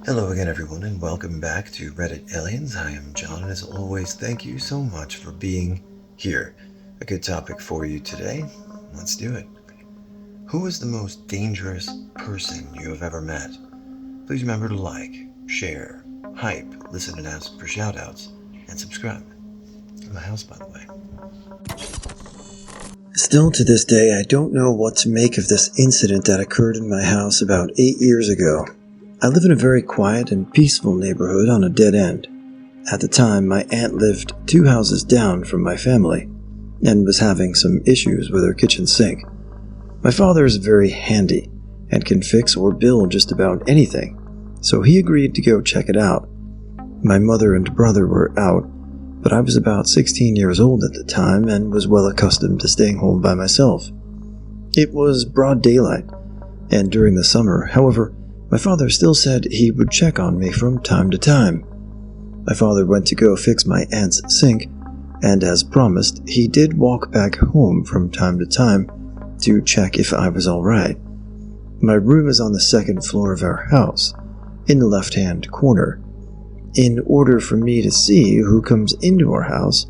Hello again, everyone, and welcome back to Reddit Aliens. I am John, and as always, thank you so much for being here. A good topic for you today. Let's do it. Who is the most dangerous person you have ever met? Please remember to like, share, hype, listen and ask for shoutouts, and subscribe. In my house, by the way. Still to this day, I don't know what to make of this incident that occurred in my house about 8 years ago. I live in a very quiet and peaceful neighborhood on a dead end. At the time, my aunt lived 2 houses down from my family and was having some issues with her kitchen sink. My father is very handy and can fix or build just about anything, so he agreed to go check it out. My mother and brother were out, but I was about 16 years old at the time and was well accustomed to staying home by myself. It was broad daylight, and during the summer, however, my father still said he would check on me from time to time. My father went to go fix my aunt's sink, and as promised, he did walk back home from time to time to check if I was alright. My room is on the second floor of our house, in the left-hand corner. In order for me to see who comes into our house,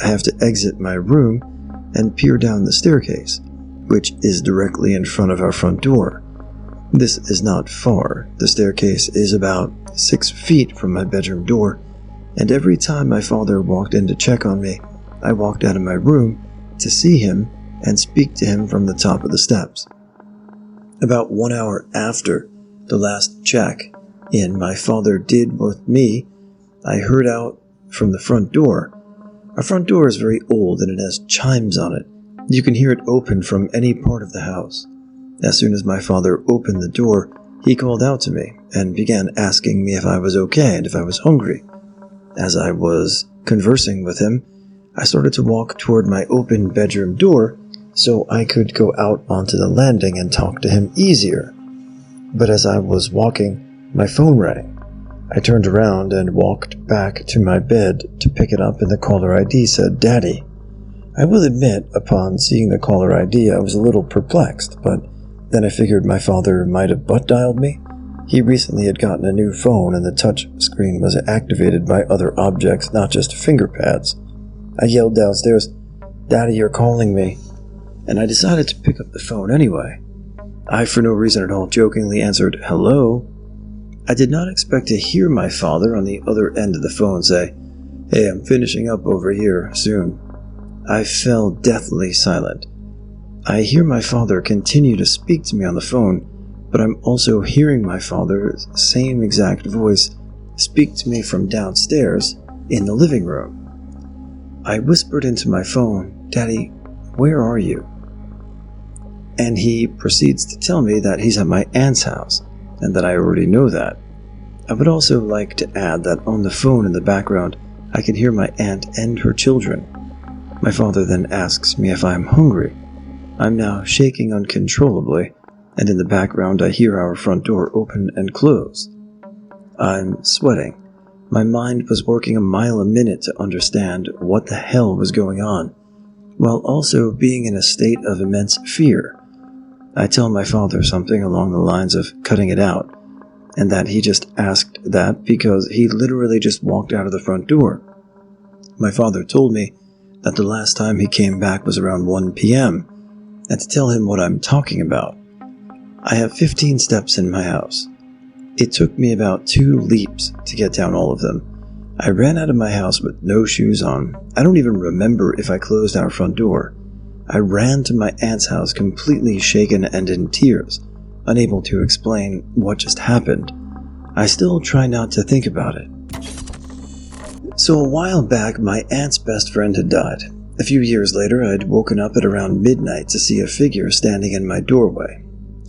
I have to exit my room and peer down the staircase, which is directly in front of our front door. This is not far. The staircase is about 6 feet from my bedroom door, and every time my father walked in to check on me, I walked out of my room to see him and speak to him from the top of the steps. About 1 hour after the last check in my father did with me, I heard out from the front door. Our front door is very old and it has chimes on it. You can hear it open from any part of the house. As soon as my father opened the door, he called out to me and began asking me if I was okay and if I was hungry. As I was conversing with him, I started to walk toward my open bedroom door so I could go out onto the landing and talk to him easier. But as I was walking, my phone rang. I turned around and walked back to my bed to pick it up, and the caller ID said, "Daddy." I will admit, upon seeing the caller ID, I was a little perplexed, but then I figured my father might have butt-dialed me. He recently had gotten a new phone and the touch screen was activated by other objects, not just finger pads. I yelled downstairs, "Daddy, you're calling me." And I decided to pick up the phone anyway. I, for no reason at all, jokingly answered, "Hello?" I did not expect to hear my father on the other end of the phone say, "Hey, I'm finishing up over here soon." I fell deathly silent. I hear my father continue to speak to me on the phone, but I'm also hearing my father's same exact voice speak to me from downstairs in the living room. I whispered into my phone, "Daddy, where are you?" And he proceeds to tell me that he's at my aunt's house, and that I already know that. I would also like to add that on the phone in the background, I can hear my aunt and her children. My father then asks me if I am hungry. I'm now shaking uncontrollably, and in the background I hear our front door open and close. I'm sweating. My mind was working a mile a minute to understand what the hell was going on, while also being in a state of immense fear. I tell my father something along the lines of cutting it out, and that he just asked that because he literally just walked out of the front door. My father told me that the last time he came back was around 1 p.m., and to tell him what I'm talking about. I have 15 steps in my house. It took me about 2 leaps to get down all of them. I ran out of my house with no shoes on. I don't even remember if I closed our front door. I ran to my aunt's house completely shaken and in tears, unable to explain what just happened. I still try not to think about it. So a while back, my aunt's best friend had died. A few years later, I'd woken up at around midnight to see a figure standing in my doorway.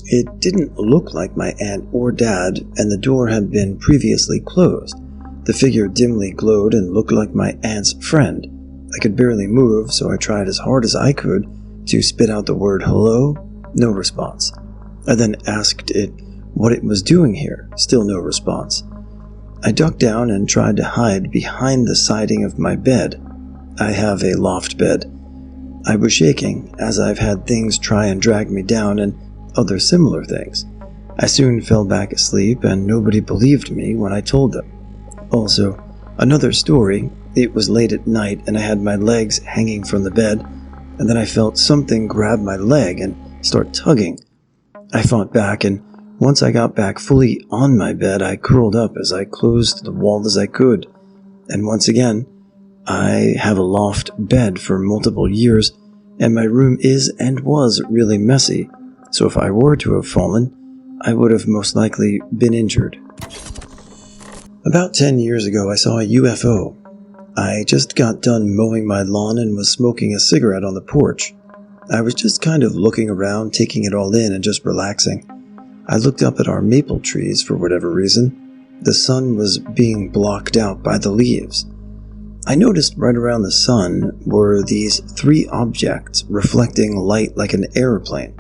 It didn't look like my aunt or dad, and the door had been previously closed. The figure dimly glowed and looked like my aunt's friend. I could barely move, so I tried as hard as I could to spit out the word hello. No response. I then asked it what it was doing here. Still no response. I ducked down and tried to hide behind the siding of my bed. I have a loft bed. I was shaking, as I've had things try and drag me down and other similar things. I soon fell back asleep and nobody believed me when I told them. Also, another story, it was late at night and I had my legs hanging from the bed, and then I felt something grab my leg and start tugging. I fought back, and once I got back fully on my bed, I curled up as close to the wall as I could. And once again, I have a loft bed for multiple years, and my room is and was really messy, so if I were to have fallen, I would have most likely been injured. About 10 years ago, I saw a UFO. I just got done mowing my lawn and was smoking a cigarette on the porch. I was just kind of looking around, taking it all in and just relaxing. I looked up at our maple trees for whatever reason. The sun was being blocked out by the leaves. I noticed right around the sun were these 3 objects reflecting light like an airplane.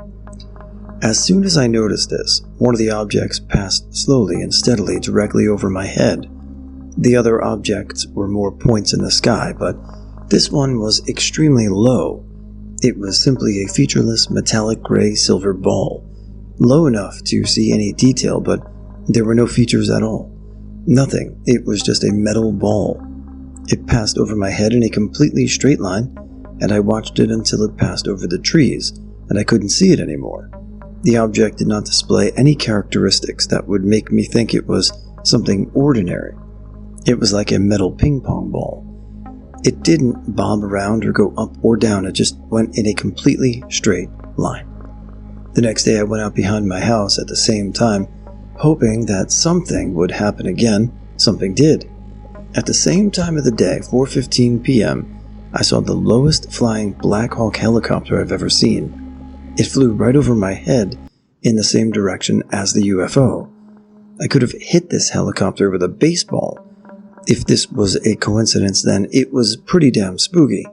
As soon as I noticed this, one of the objects passed slowly and steadily directly over my head. The other objects were more points in the sky, but this one was extremely low. It was simply a featureless metallic gray silver ball, low enough to see any detail, but there were no features at all. Nothing, it was just a metal ball. It passed over my head in a completely straight line, and I watched it until it passed over the trees, and I couldn't see it anymore. The object did not display any characteristics that would make me think it was something ordinary. It was like a metal ping pong ball. It didn't bob around or go up or down, it just went in a completely straight line. The next day I went out behind my house at the same time, hoping that something would happen again. Something did. At the same time of the day, 4:15 p.m., I saw the lowest flying Black Hawk helicopter I've ever seen. It flew right over my head in the same direction as the UFO. I could have hit this helicopter with a baseball. If this was a coincidence, then it was pretty damn spooky.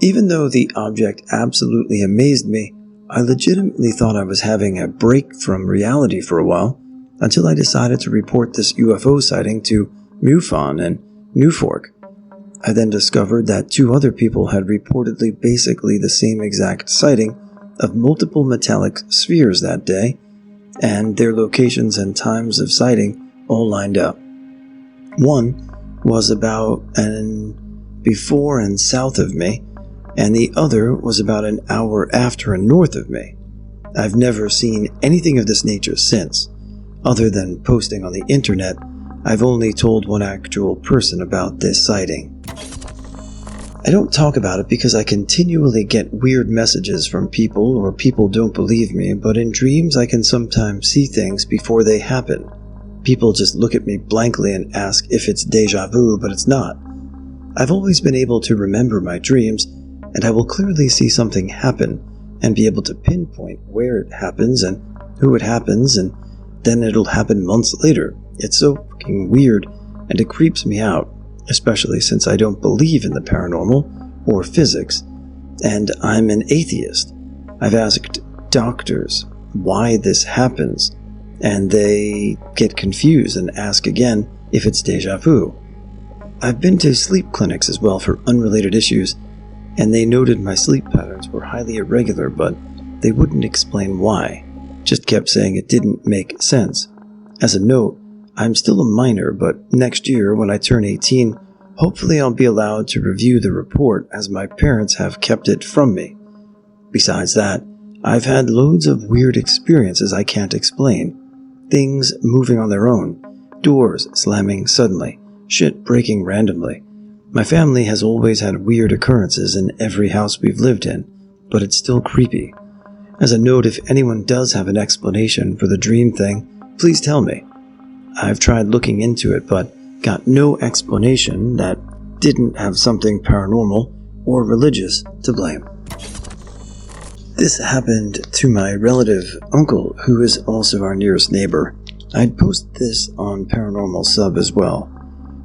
Even though the object absolutely amazed me, I legitimately thought I was having a break from reality for a while, until I decided to report this UFO sighting to MUFON and NUFORC. I then discovered that 2 other people had reportedly basically the same exact sighting of multiple metallic spheres that day, and their locations and times of sighting all lined up. One was about an before and south of me, and the other was about an hour after and north of me. I've never seen anything of this nature since. Other than posting on the internet, I've only told one actual person about this sighting. I don't talk about it because I continually get weird messages from people, or people don't believe me, but in dreams I can sometimes see things before they happen. People just look at me blankly and ask if it's deja vu, but it's not. I've always been able to remember my dreams, and I will clearly see something happen and be able to pinpoint where it happens and who it happens, and then it'll happen months later. It's so fucking weird, and it creeps me out, especially since I don't believe in the paranormal or physics, and I'm an atheist. I've asked doctors why this happens, and they get confused and ask again if it's deja vu. I've been to sleep clinics as well for unrelated issues, and they noted my sleep patterns were highly irregular, but they wouldn't explain why, just kept saying it didn't make sense. As a note, I'm still a minor, but next year when I turn 18, hopefully I'll be allowed to review the report, as my parents have kept it from me. Besides that, I've had loads of weird experiences I can't explain. Things moving on their own, doors slamming suddenly, shit breaking randomly. My family has always had weird occurrences in every house we've lived in, but it's still creepy. As a note, if anyone does have an explanation for the dream thing, please tell me. I've tried looking into it, but got no explanation that didn't have something paranormal or religious to blame. This happened to my relative uncle, who is also our nearest neighbor. I'd post this on Paranormal Sub as well.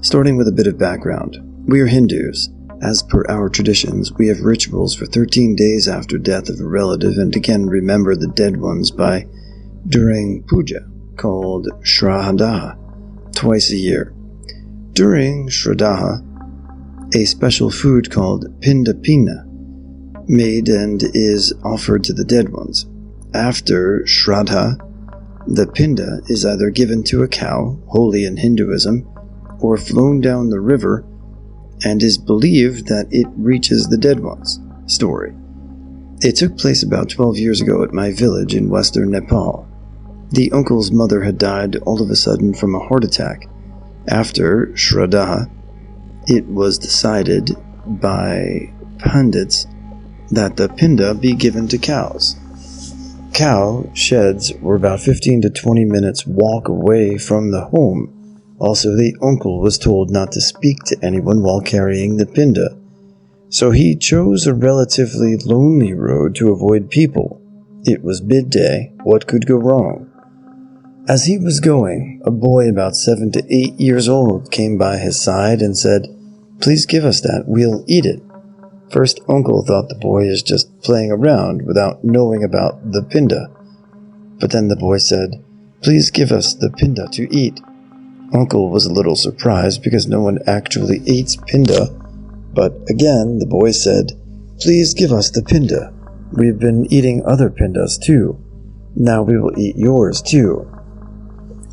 Starting with a bit of background. We are Hindus. As per our traditions, we have rituals for 13 days after death of a relative, and again remember the dead ones by during puja, called Shraddha, twice a year. During Shraddha, a special food called Pinda made and is offered to the dead ones. After Shraddha, The Pinda is either given to a cow, holy in Hinduism, or flown down the river, and is believed that it reaches the dead ones. Story. It took place about 12 years ago at my village in western Nepal. The uncle's mother had died all of a sudden from a heart attack. After Shraddha, it was decided by Pandits that the Pinda be given to cows. Cow sheds were about 15 to 20 minutes walk away from the home. Also, the uncle was told not to speak to anyone while carrying the Pinda, so he chose a relatively lonely road to avoid people. It was midday. What could go wrong? As he was going, a boy about 7 to 8 years old came by his side and said, "Please give us that, we'll eat it." First, uncle thought the boy is just playing around without knowing about the Pinda. But then the boy said, "Please give us the Pinda to eat." Uncle was a little surprised because no one actually eats Pinda. But again, the boy said, "Please give us the Pinda. We've been eating other Pindas too. Now we will eat yours too."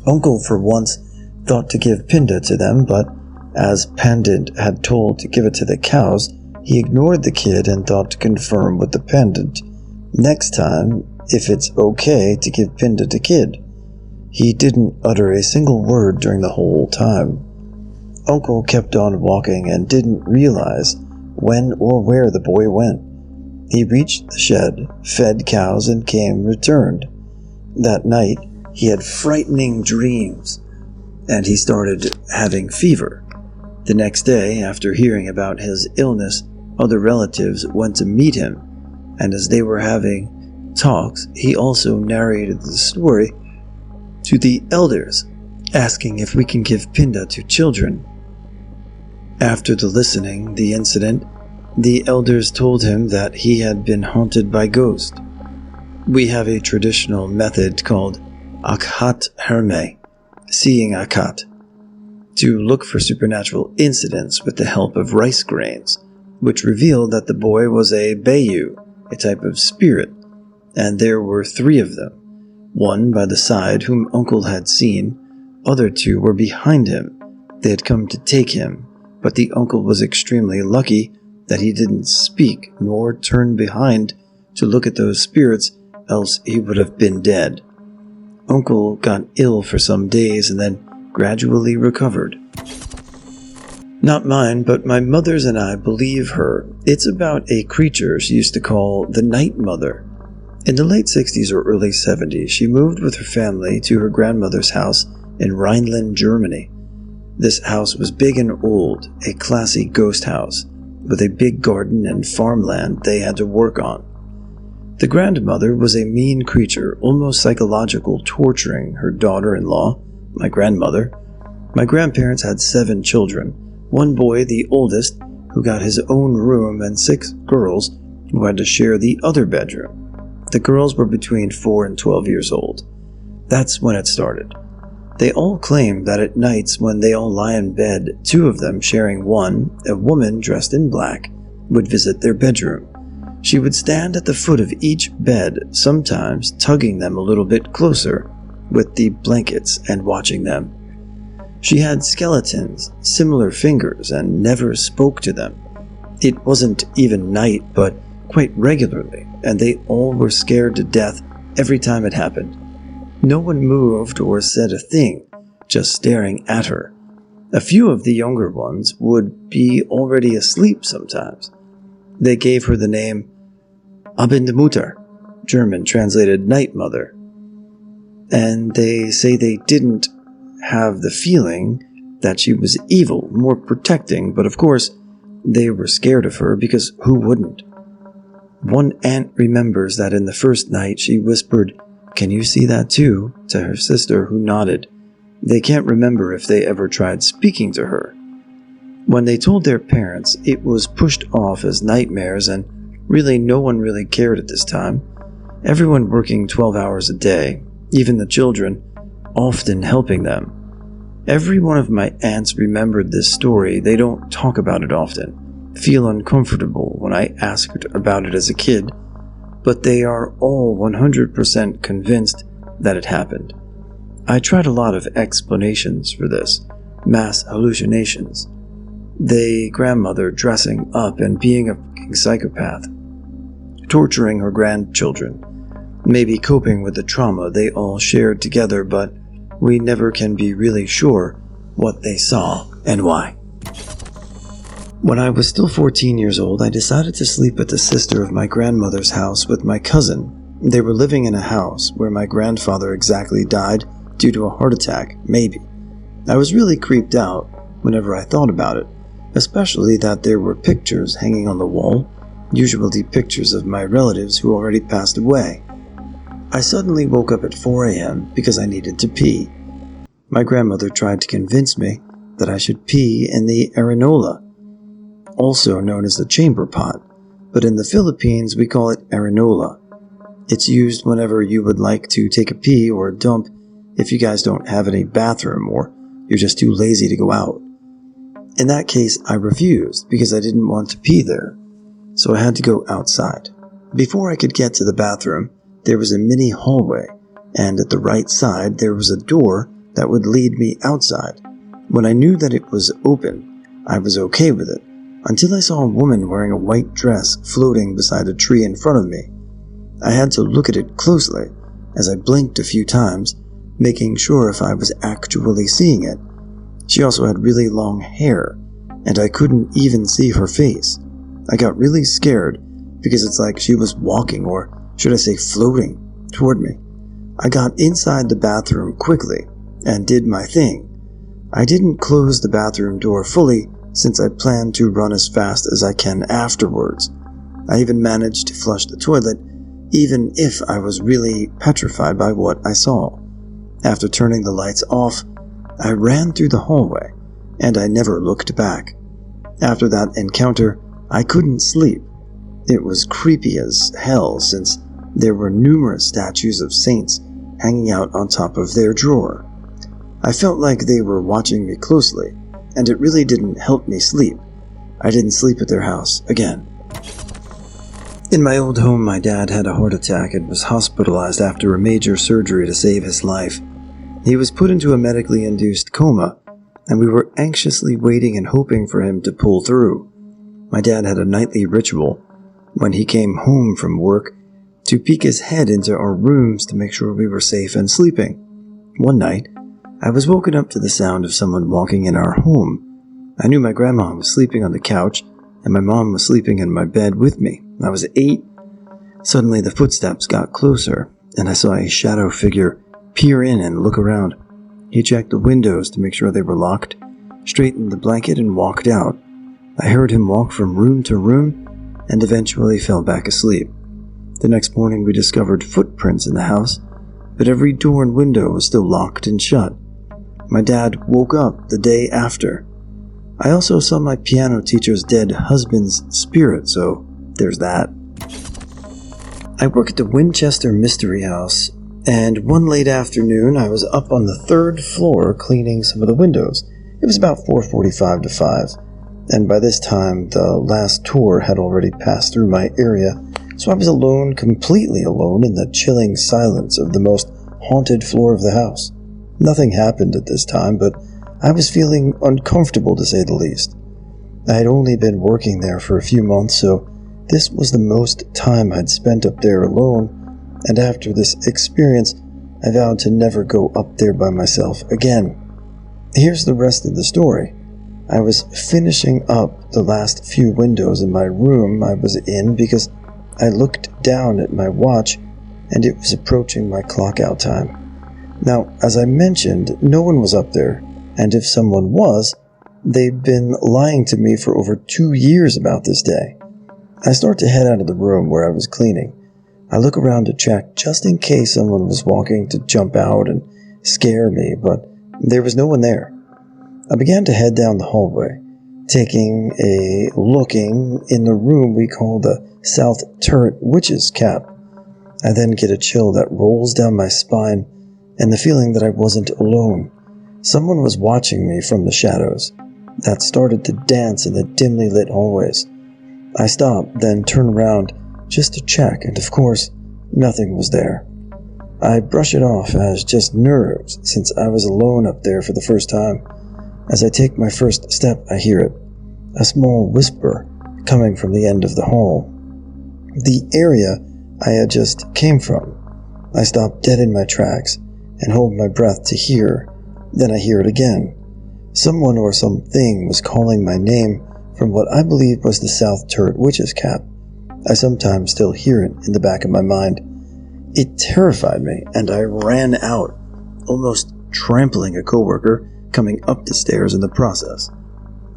Uncle for once thought to give Pinda to them, but as Pandit had told to give it to the cows, he ignored the kid and thought to confirm with the Pandit next time if it's okay to give Pinda to kid. He didn't utter a single word during the whole time. Uncle kept on walking and didn't realize when or where the boy went. He reached the shed, fed cows, and returned. That night, he had frightening dreams, and he started having fever. The next day, after hearing about his illness, other relatives went to meet him, and as they were having talks, he also narrated the story to the elders, asking if we can give Pinda to children. After the listening the incident, the elders told him that he had been haunted by ghosts. We have a traditional method called Akhat Herme, seeing Akhat, to look for supernatural incidents with the help of rice grains, which revealed that the boy was a Bayu, a type of spirit, and there were 3 of them. One by the side whom uncle had seen, other 2 were behind him. They had come to take him, but the uncle was extremely lucky that he didn't speak nor turn behind to look at those spirits, else he would have been dead. Uncle got ill for some days and then gradually recovered. Not mine, but my mother's and I believe her. It's about a creature she used to call the nightmother. In the late 60s or early 70s, she moved with her family to her grandmother's house in Rhineland, Germany. This house was big and old, a classy ghost house, with a big garden and farmland they had to work on. The grandmother was a mean creature, almost psychological, torturing her daughter-in-law, my grandmother. My grandparents had 7 children, 1 boy, the oldest, who got his own room, and 6 girls who had to share the other bedroom. The girls were between 4 and 12 years old. That's when it started. They all claimed that at nights when they all lie in bed, 2 of them sharing one, a woman dressed in black, would visit their bedroom. She would stand at the foot of each bed, sometimes tugging them a little bit closer with the blankets and watching them. She had skeletons, similar fingers, and never spoke to them. It wasn't even night, but quite regularly, and they all were scared to death every time it happened. No one moved or said a thing, just staring at her. A few of the younger ones would be already asleep sometimes. They gave her the name Abendmutter, German translated nightmother. And they say they didn't have the feeling that she was evil, more protecting, but of course, they were scared of her because who wouldn't? One aunt remembers that in the first night she whispered, "Can you see that too?" to her sister, who nodded. They can't remember if they ever tried speaking to her. When they told their parents, it was pushed off as nightmares, and really no one really cared at this time. Everyone working 12 hours a day, even the children, often helping them. Every one of my aunts remembered this story. They don't talk about it often, feel uncomfortable when I asked about it as a kid, but they are all 100% convinced that it happened. I tried a lot of explanations for this. Mass hallucinations. The grandmother dressing up and being a fucking psychopath. Torturing her grandchildren. Maybe coping with the trauma they all shared together, but we never can be really sure what they saw and why. When I was still 14 years old, I decided to sleep at the sister of my grandmother's house with my cousin. They were living in a house where my grandfather exactly died due to a heart attack, maybe. I was really creeped out whenever I thought about it, especially that there were pictures hanging on the wall, usually pictures of my relatives who already passed away. I suddenly woke up at 4 a.m. because I needed to pee. My grandmother tried to convince me that I should pee in the areola, also known as the chamber pot, but in the Philippines we call it areola. It's used whenever you would like to take a pee or a dump if you guys don't have any bathroom or you're just too lazy to go out. In that case, I refused because I didn't want to pee there, so I had to go outside. Before I could get to the bathroom, there was a mini hallway, and at the right side there was a door that would lead me outside. When I knew that it was open, I was okay with it, until I saw a woman wearing a white dress floating beside a tree in front of me. I had to look at it closely, as I blinked a few times, making sure if I was actually seeing it. She also had really long hair, and I couldn't even see her face. I got really scared, because it's like she was walking, or should I say floating, toward me. I got inside the bathroom quickly, and did my thing. I didn't close the bathroom door fully, since I planned to run as fast as I can afterwards. I even managed to flush the toilet, even if I was really petrified by what I saw. After turning the lights off, I ran through the hallway, and I never looked back. After that encounter, I couldn't sleep. It was creepy as hell since there were numerous statues of saints hanging out on top of their drawer. I felt like they were watching me closely, and it really didn't help me sleep. I didn't sleep at their house again. In my old home, my dad had a heart attack and was hospitalized after a major surgery to save his life. He was put into a medically induced coma, and we were anxiously waiting and hoping for him to pull through. My dad had a nightly ritual, when he came home from work, to peek his head into our rooms to make sure we were safe and sleeping. One night, I was woken up to the sound of someone walking in our home. I knew my grandma was sleeping on the couch, and my mom was sleeping in my bed with me. I was 8. Suddenly the footsteps got closer, and I saw a shadow figure peer in and look around. He checked the windows to make sure they were locked, straightened the blanket, and walked out. I heard him walk from room to room, and eventually fell back asleep. The next morning we discovered footprints in the house, but every door and window was still locked and shut. My dad woke up the day after. I also saw my piano teacher's dead husband's spirit, so there's that. I work at the Winchester Mystery House, and one late afternoon I was up on the 3rd floor cleaning some of the windows. It was about 4:45 to 5, and by this time the last tour had already passed through my area, so I was alone, completely alone, in the chilling silence of the most haunted floor of the house. Nothing happened at this time, but I was feeling uncomfortable to say the least. I had only been working there for a few months, so this was the most time I'd spent up there alone, and after this experience, I vowed to never go up there by myself again. Here's the rest of the story. I was finishing up the last few windows in my room I was in because I looked down at my watch, and it was approaching my clock-out time. Now, as I mentioned, no one was up there, and if someone was, they'd been lying to me for over 2 years about this day. I start to head out of the room where I was cleaning. I look around to check just in case someone was walking to jump out and scare me, but there was no one there. I began to head down the hallway, looking in the room we call the South Turret Witch's Cap. I then get a chill that rolls down my spine and the feeling that I wasn't alone. Someone was watching me from the shadows that started to dance in the dimly lit hallways. I stop, then turn around just to check, and of course, nothing was there. I brush it off as just nerves since I was alone up there for the first time. As I take my first step, I hear it, a small whisper coming from the end of the hall. The area I had just came from. I stop dead in my tracks and hold my breath to hear. Then I hear it again. Someone or something was calling my name from what I believe was the South Turret Witch's Cap. I sometimes still hear it in the back of my mind. It terrified me, and I ran out, almost trampling a coworker coming up the stairs in the process.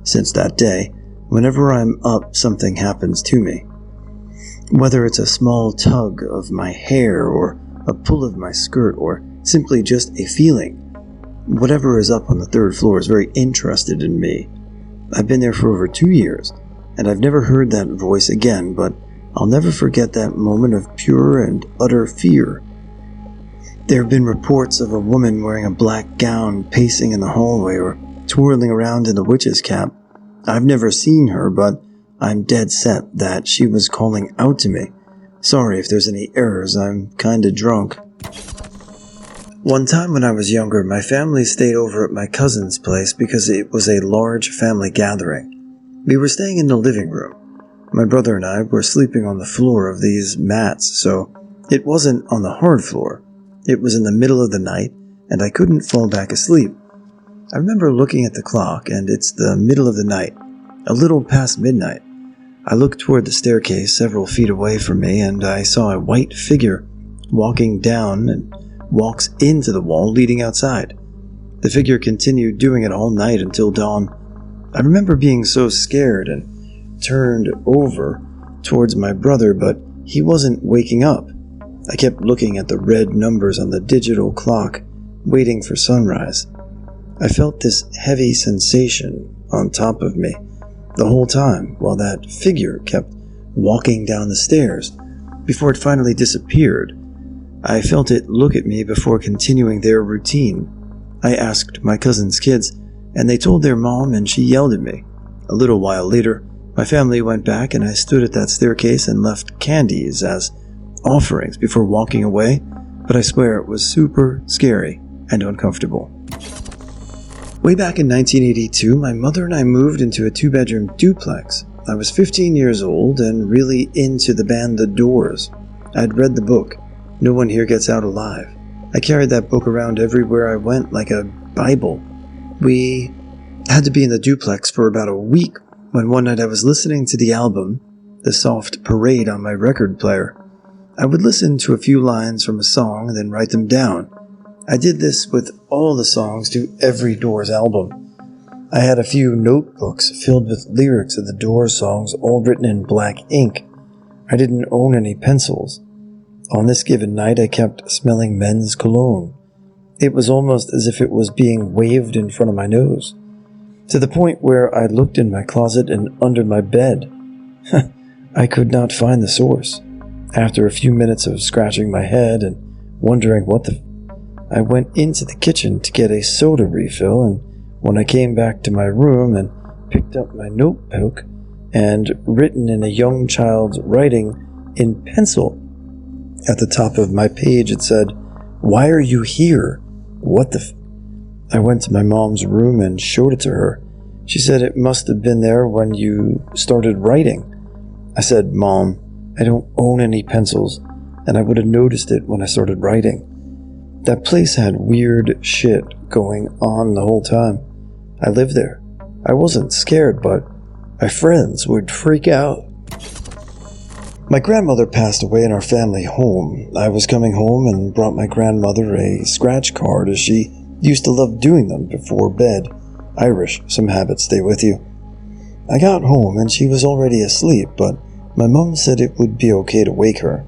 Since that day, whenever I'm up, something happens to me. Whether it's a small tug of my hair or a pull of my skirt or simply just a feeling, whatever is up on the third floor is very interested in me. I've been there for over 2 years, and I've never heard that voice again, but I'll never forget that moment of pure and utter fear. There have been reports of a woman wearing a black gown pacing in the hallway or twirling around in the witch's cap. I've never seen her, but I'm dead set that she was calling out to me. Sorry if there's any errors, I'm kinda drunk. One time when I was younger, my family stayed over at my cousin's place because it was a large family gathering. We were staying in the living room. My brother and I were sleeping on the floor of these mats, so it wasn't on the hard floor. It was in the middle of the night, and I couldn't fall back asleep. I remember looking at the clock, and it's the middle of the night, a little past midnight. I looked toward the staircase several feet away from me, and I saw a white figure walking down and walks into the wall leading outside. The figure continued doing it all night until dawn. I remember being so scared and turned over towards my brother, but he wasn't waking up. I kept looking at the red numbers on the digital clock, waiting for sunrise. I felt this heavy sensation on top of me the whole time while that figure kept walking down the stairs before it finally disappeared. I felt it look at me before continuing their routine. I asked my cousin's kids, and they told their mom, and she yelled at me. A little while later, my family went back, and I stood at that staircase and left candies as offerings before walking away, but I swear it was super scary and uncomfortable. Way back in 1982, my mother and I moved into a 2-bedroom duplex. I was 15 years old and really into the band The Doors. I'd read the book, No One Here Gets Out Alive. I carried that book around everywhere I went like a Bible. We had to be in the duplex for about a week when one night I was listening to the album, The Soft Parade, on my record player. I would listen to a few lines from a song and then write them down. I did this with all the songs to every Doors album. I had a few notebooks filled with lyrics of the Doors songs, all written in black ink. I didn't own any pencils. On this given night, I kept smelling men's cologne. It was almost as if it was being waved in front of my nose, to the point where I looked in my closet and under my bed. I could not find the source. After a few minutes of scratching my head and wondering I went into the kitchen to get a soda refill, and when I came back to my room and picked up my notebook and written in a young child's writing in pencil, at the top of my page it said, "Why are you here? What the I went to my mom's room and showed it to her. She said it must have been there when you started writing. I said, "Mom, I don't own any pencils, and I would have noticed it when I started writing." That place had weird shit going on the whole time. I lived there. I wasn't scared, but my friends would freak out. My grandmother passed away in our family home. I was coming home and brought my grandmother a scratch card, as she used to love doing them before bed. Irish, some habits stay with you. I got home and she was already asleep, but my mom said it would be okay to wake her.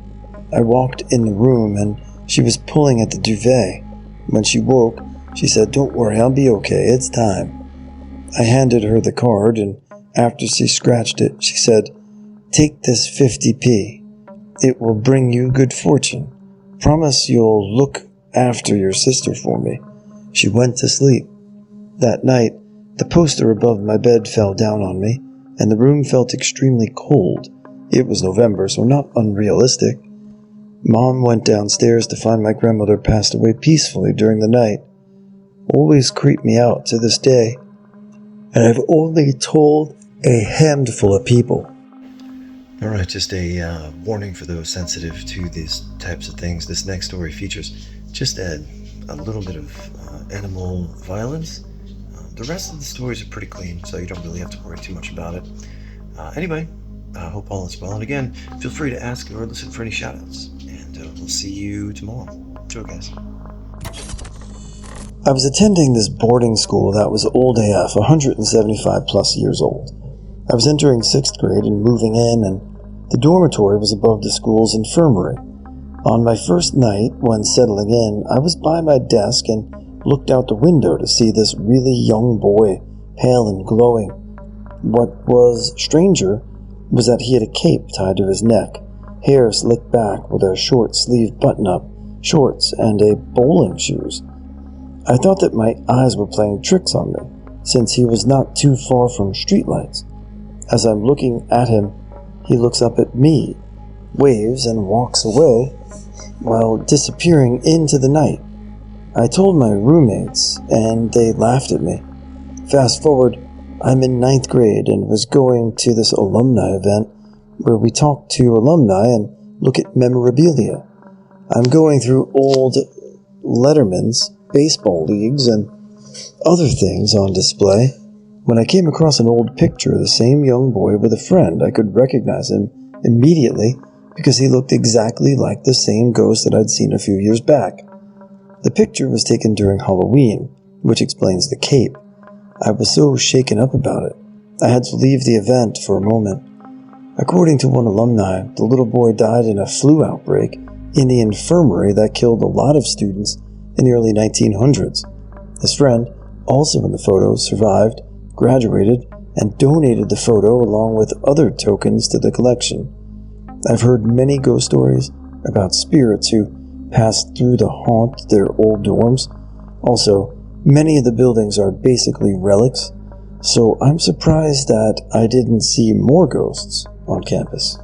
I walked in the room and she was pulling at the duvet. When she woke, she said, "Don't worry, I'll be okay, it's time." I handed her the card, and after she scratched it, she said, "Take this 50p. It will bring you good fortune. Promise you'll look after your sister for me." She went to sleep. That night, the poster above my bed fell down on me, and the room felt extremely cold. It was November, so not unrealistic. Mom went downstairs to find my grandmother passed away peacefully during the night. Always creeped me out to this day, and I've only told a handful of people. Alright, just a warning for those sensitive to these types of things. This next story features just a little bit of animal violence. The rest of the stories are pretty clean, so you don't really have to worry too much about it. Anyway, I hope all is well. And again, feel free to ask or listen for any shoutouts. And we'll see you tomorrow. Ciao, guys. I was attending this boarding school that was old AF, 175 plus years old. I was entering 6th grade and moving in, and the dormitory was above the school's infirmary. On my first night, when settling in, I was by my desk and looked out the window to see this really young boy, pale and glowing. What was stranger was that he had a cape tied to his neck, hair slicked back with a short-sleeved button-up, shorts, and a bowling shoes. I thought that my eyes were playing tricks on me, since he was not too far from streetlights. As I'm looking at him, he looks up at me, waves, and walks away, while disappearing into the night. I told my roommates, and they laughed at me. Fast forward, I'm in 9th grade and was going to this alumni event where we talk to alumni and look at memorabilia. I'm going through old Letterman's, baseball leagues, and other things on display when I came across an old picture of the same young boy with a friend. I could recognize him immediately because he looked exactly like the same ghost that I'd seen a few years back. The picture was taken during Halloween, which explains the cape. I was so shaken up about it, I had to leave the event for a moment. According to one alumni, the little boy died in a flu outbreak in the infirmary that killed a lot of students in the early 1900s. His friend, also in the photo, survived, graduated, and donated the photo along with other tokens to the collection. I've heard many ghost stories about spirits who passed through to haunt their old dorms. Also, many of the buildings are basically relics, so I'm surprised that I didn't see more ghosts on campus.